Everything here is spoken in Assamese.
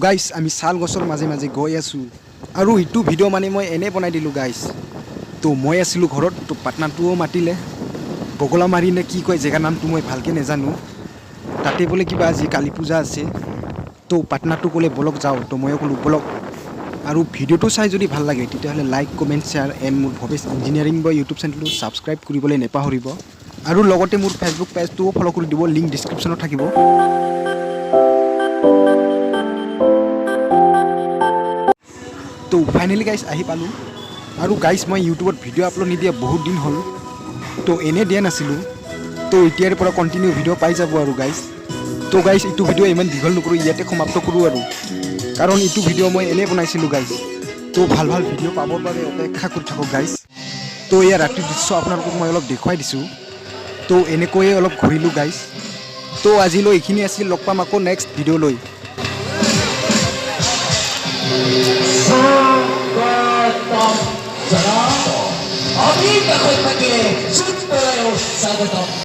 গাইজ আমি শাল গছৰ মাজে মাজে গৈ আছোঁ আৰু ইটো ভিডিঅ' মানে মই এনে বনাই দিলোঁ গাইজ। তো মই আছিলোঁ ঘৰত, তো পাৰ্টনাৰটোও মাতিলে বগলা মাৰি নে কি কয় জেগাৰ নামটো মই ভালকৈ নাজানো। তাতে বোলে কিবা আজি কালী পূজা আছে। তো পাৰ্টনাৰটো ক'লে বলক যাওঁ, তো ময়ো ক'লোঁ বলক। আৰু ভিডিঅ'টো চাই যদি ভাল লাগে তেতিয়াহ'লে লাইক কমেণ্ট শ্বেয়াৰ এণ্ড মোৰ ভৱেশ ইঞ্জিনিয়াৰিং বয় ইউটিউব চেনেলটো ছাবস্ক্ৰাইব কৰিবলৈ নাপাহৰিব। আৰু লগতে মোৰ ফেচবুক পেজটোও ফ'ল' কৰি দিব, লিংক ডিছক্ৰিপশ্যনত থাকিব। তো ফাইনেলি গাইজ আহি পালোঁ। আৰু গাইজ মই ইউটিউবত ভিডিঅ' আপলোড নিদিয়া বহুত দিন হ'ল, তো এনেই দিয়া নাছিলোঁ। তো এতিয়াৰ পৰা কণ্টিনিউ ভিডিঅ' পাই যাব আৰু গাইজ। তো গাইজ এইটো ভিডিঅ' ইমান দীঘল নকৰোঁ, ইয়াতে সমাপ্ত কৰোঁ আৰু, কাৰণ এইটো ভিডিঅ' মই এনেই বনাইছিলোঁ গাইজ। তো ভাল ভাল ভিডিঅ' পাবৰ বাবে অপেক্ষা কৰি থাকক গাইজ। তো ইয়াৰ ৰাতিৰ দৃশ্য আপোনালোকক মই অলপ দেখুৱাই দিছোঁ। তো এনেকৈয়ে অলপ ঘূৰিলোঁ গাইজ। তো আজিলৈ এইখিনি আছিল, লগ পাম আকৌ next ভিডিঅ'লৈ। Amin, ako'y pag-i-shoot po kayo sa